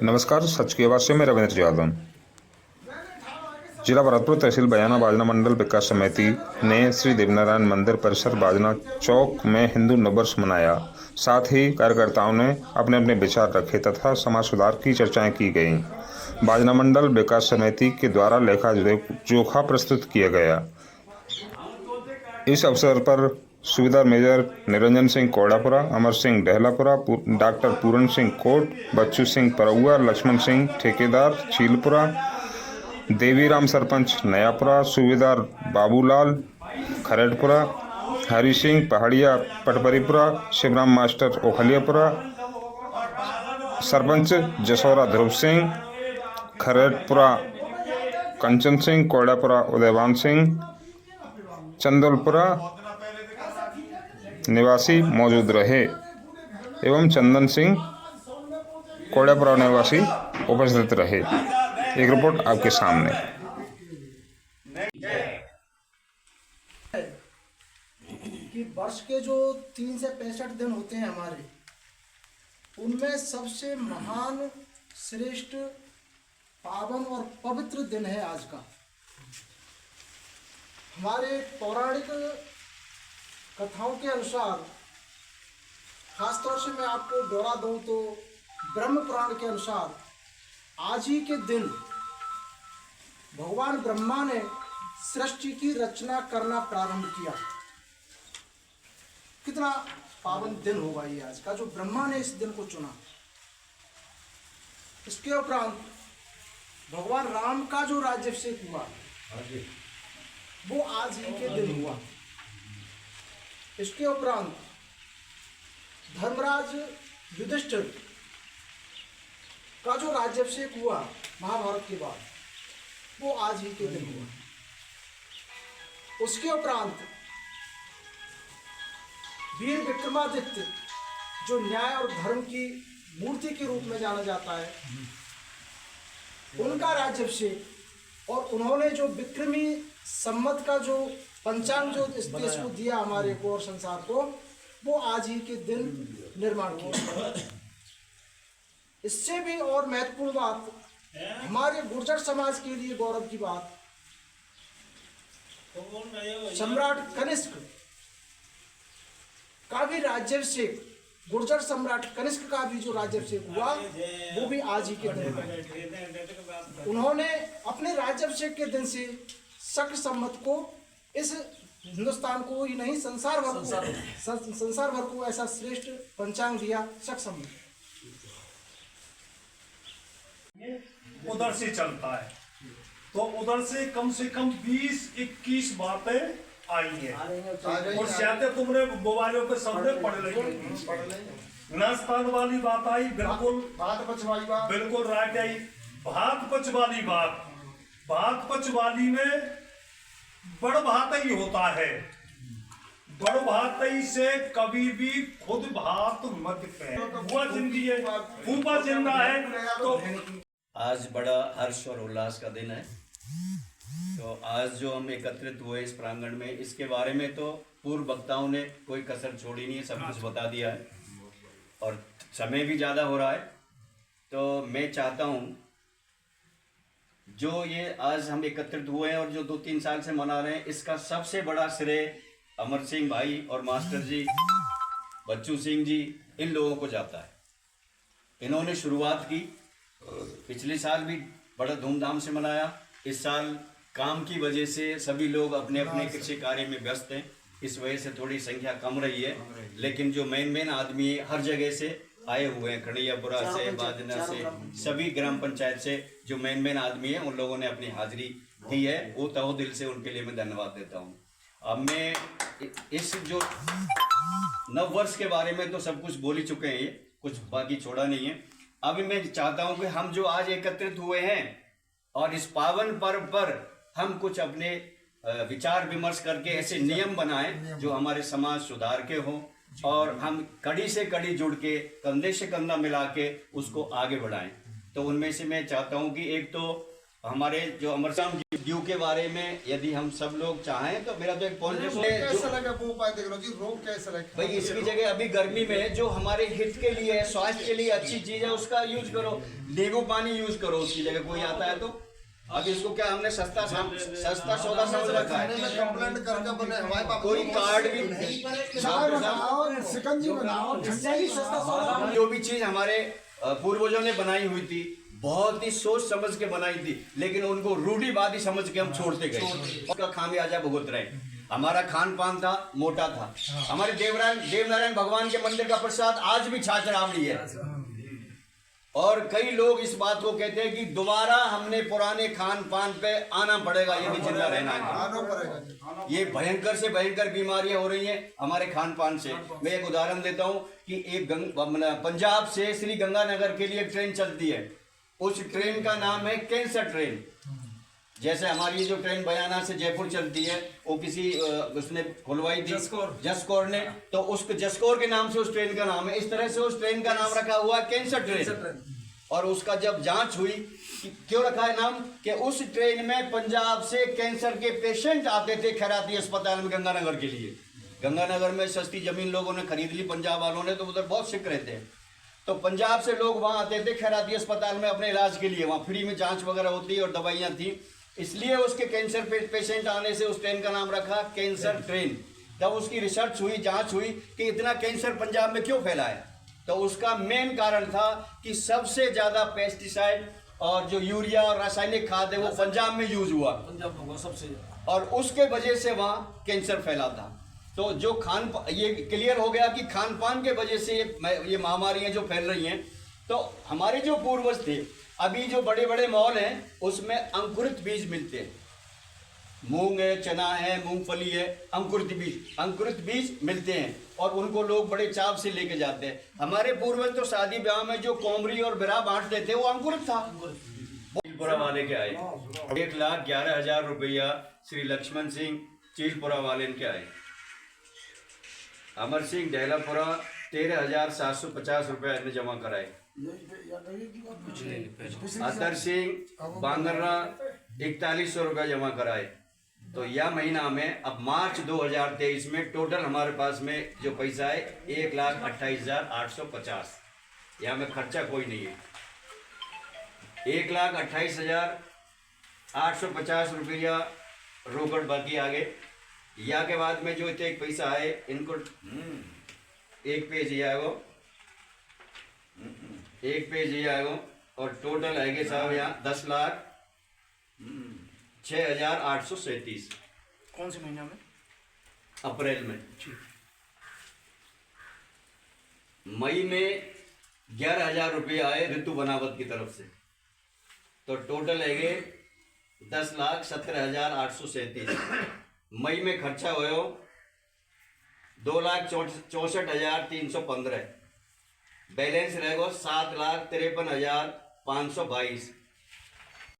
नमस्कार, सच की आवाज़ से मैं रविंद्र यादव। जिला भरतपुर तहसील बयाना बाजना मंडल विकास समिति ने श्री देवनारायण मंदिर परिसर बाजना चौक में हिंदू नववर्ष मनाया। साथ ही कार्यकर्ताओं ने अपने अपने विचार रखे तथा समाज सुधार की चर्चाएं की गईं। बाजना मंडल विकास समिति के द्वारा लेखा जोखा प्रस्तुत किया गया। इस अवसर पर सूबेदार major Niranjan Singh कोड़ापुरा, Amar Singh डहलापुरा, doctor Puran Singh coat, Bachchu Singh परौआ, Lakshman Singh ठेकेदार चीलपुरा, देवीराम सरपंच नयापुरा, सूबेदार बाबूलाल खरेड़पुरा, हरि सिंह पहाड़िया पटपरीपुरा, शिवराम मास्टर ओखलियापुरा, सरपंच जसौरा ध्रुव सिंह खरेड़पुरा, कंचन सिंह कोड़ापुरा, उदयवान सिंह चंदौलपुरा निवासी मौजूद रहे एवं चंदन सिंह कोड़ापुरा निवासी उपस्थित रहे। एक रिपोर्ट आपके सामने। कि वर्ष के जो 3 से 65 दिन होते हैं हमारे, उनमें सबसे महान, श्रेष्ठ, पावन और पवित्र दिन है आज का। हमारे पौराणिक कथाओं के अनुसार, खासतौर से मैं आपको दोहरा दूं तो ब्रह्म पुराण के अनुसार आज ही के दिन भगवान ब्रह्मा ने सृष्टि की रचना करना प्रारंभ किया। कितना पावन दिन होगा ये आज का, जो ब्रह्मा ने इस दिन को चुना। इसके उपरांत भगवान राम का जो राज्याभिषेक हुआ वो आज ही के दिन हुआ। इसके उपरांत धर्मराज युधिष्ठिर का जो राज्याभिषेक हुआ महाभारत के बाद, वो आज ही के दिन हुआ। उसके उपरांत वीर विक्रमादित्य, जो न्याय और धर्म की मूर्ति के रूप में जाना जाता है, उनका राज्याभिषेक, और उन्होंने जो विक्रमी संवत का जो पंचांग जो इस देश को दिया, हमारे को और संसार को, वो आज ही के दिन निर्माण किया। इससे भी और महत्वपूर्ण बात, हमारे गुर्जर समाज के लिए गौरव की बात, सम्राट कनिष्क का भी राज्याभिषेक, गुर्जर सम्राट कनिष्क का भी जो राज्याभिषेक हुआ वो भी आज ही के दिन हुआ। उन्होंने अपने राज्याभिषेक के दिन से शक संवत को, इस हिंदुस्तान को ही नहीं संसार भर को ऐसा श्रेष्ठ पंचांग दिया, शक संवत। उधर से चलता है तो उधर से कम 20-21 बातें आई हैं और शायद तुमने मोबाइलों पे सबने पढ़ ली। नास्तान वाली बात आई, बिल्कुल बात पच वाली बात, बिल्कुल राइट आई। भात पच वाली बात, भात पच वाली में बड़ भात ही होता है। बड़ भात ही से कभी भी खुद भात मत पे, वो जिंदगी है, फूफा जिंदा है। तो आज बड़ा हर्ष और उल्लास का दिन है। तो आज जो हम एकत्रित हुए इस प्रांगण में, इसके बारे में तो पूर्व वक्ताओं ने कोई कसर छोड़ी नहीं है, सब कुछ बता दिया है और समय भी ज़्यादा हो रहा है। तो मैं चाहता हूँ जो ये आज हम एकत्रित हुए हैं और जो 2-3 साल से मना रहे हैं, इसका सबसे बड़ा श्रेय अमर सिंह भाई और मास्टर जी, बच्चू सिंह जी, इन लोगों को जाता है। इन्होंने शुरुआत की, पिछले साल भी बड़ा धूमधाम से मनाया। इस साल काम की वजह से सभी लोग अपने अपने कृषि कार्य में व्यस्त हैं, इस वजह से थोड़ी संख्या कम रही है। लेकिन जो मेन आदमी हर जगह से आए हुए हैं, खड़ियापुरा से, बाजना से, सभी ग्राम पंचायत से जो मेन आदमी है, उन लोगों ने अपनी हाजिरी दी है। वो तहो दिल से उनके लिए मैं धन्यवाद देता हूँ। अब मैं इस जो नव वर्ष के बारे में तो सब कुछ बोल ही चुके हैं, ये कुछ बाकी छोड़ा नहीं है। अभी मैं चाहता हूं कि हम जो आज एकत्रित हुए हैं और इस पावन पर्व पर हम कुछ अपने विचार विमर्श करके ऐसे नियम बनाएं जो हमारे समाज सुधार के हों और हम कड़ी से कड़ी जुड़ के, कंधे से कंधा मिला के उसको आगे बढ़ाएं। तो उनमें से मैं चाहता हूं कि एक तो हमारे जो अमरसाम ड्यू के बारे में यदि हम सब लोग चाहें तो मेरा तो एक पॉइंट कैसा लगा वो उपाय देख लो जी, रोग कैसा लगा भाई इसकी जगह अभी गर्मी में जो हमारे हित के लिए स्वास्थ्य के लिए अच्छी चीज है उसका यूज करो, नींबू पानी यूज करो उसकी जगह, कोई आता है तो। अब इसको क्या हमने सस्ता सौदा समझ रखा है, कंप्लेंट करके बने हमारे पास कोई कार्ड भी चाय बनाओ, शिकंजी बनाओ, ठंडा भी सस्ता सौदा। जो भी चीज हमारे पूर्वजों ने बनाई हुई थी बहुत ही सोच समझ के बनाई थी, लेकिन उनको रूढ़िवादी समझ के हम छोड़ते गए, उसका खामियाजा भुगत रहे। हमारा खान पान था मोटा था, हमारे देवनारायण भगवान के मंदिर का प्रसाद आज भी छाछ रावड़ी है। और कई लोग इस बात को कहते हैं कि दोबारा हमने पुराने खान पान पे आना पड़ेगा यदि जिंदा रहना है। आना पड़ेगा जी। ये भयंकर से भयंकर बीमारियां हो रही हैं हमारे खान पान से। मैं एक उदाहरण देता हूं कि एक पंजाब से श्री गंगानगर के लिए ट्रेन चलती है, उस ट्रेन का नाम है कैंसर ट्रेन। जैसे हमारी जो ट्रेन बयाना से जयपुर चलती है वो किसी उसने खुलवाई थी जसकौर ने, तो उस जसकौर के नाम से उस ट्रेन का नाम है। इस तरह से उस ट्रेन का नाम रखा हुआ है कैंसर ट्रेन। और उसका जब जांच हुई कि क्यों रखा है नाम, कि उस ट्रेन में पंजाब से कैंसर के पेशेंट आते थे खैराती अस्पताल में गंगानगर के लिए। गंगानगर में सस्ती जमीन लोगों ने खरीद ली पंजाब वालों ने, तो उधर बहुत सिक रहते हैं, तो पंजाब से लोग वहां आते थे खैराती अस्पताल में अपने इलाज के लिए। वहां फ्री में जांच वगैरह होती और दवाइयां थी, इसलिए उसके कैंसर पेशेंट आने से उस ट्रेन का नाम रखा कैंसर ट्रेन। जब उसकी रिसर्च हुई, जांच हुई कि इतना कैंसर पंजाब में क्यों फैला है, तो उसका मेन कारण था कि सबसे ज्यादा पेस्टिसाइड और जो यूरिया और रासायनिक खाद है वो पंजाब में यूज हुआ, सबसे, और उसके वजह से वहां कैंसर फैला था। तो जो ये क्लियर हो गया कि खान पान के वजह से ये महामारियां जो फैल रही हैं। तो हमारे जो पूर्वज थे, अभी जो बड़े बड़े मॉल हैं उसमें अंकुरित बीज मिलते हैं, मूंग है, चना है, मूंगफली है, अंकुरित बीज मिलते हैं और उनको लोग बड़े चाव से लेके जाते हैं। हमारे पूर्वज तो शादी ब्याह में जो कोमरी और बिरा बांटते थे वो अंकुरित था। चीलपुरा वाले के आए 1,11,000 रुपया श्री लक्ष्मण सिंह चीलपुरा वाले के आए। अमर सिंह डेलापुरा 13,750 रुपये ने जमा कराए। अतर सिंह बांगर्रा 4100 रुपया जमा कराए। तो यह महीना में अब मार्च 2023 में टोटल हमारे पास में जो पैसा है 1,28,850। यहाँ में खर्चा कोई नहीं है। 1,28,850 रुपया रोकड़ बाकी आगे। या के बाद में जो एक पैसा है इनको एक पेज ये आएगा और टोटल आएंगे साहब यहाँ 10,06,837। कौन से महीना में? अप्रैल में। मई में 11,000 रुपये आए ऋतु बनावत की तरफ से, तो टोटल आएंगे 10,17,837। मई में खर्चा हुआ 2,64,315। बैलेंस रहेगा 7,53,522।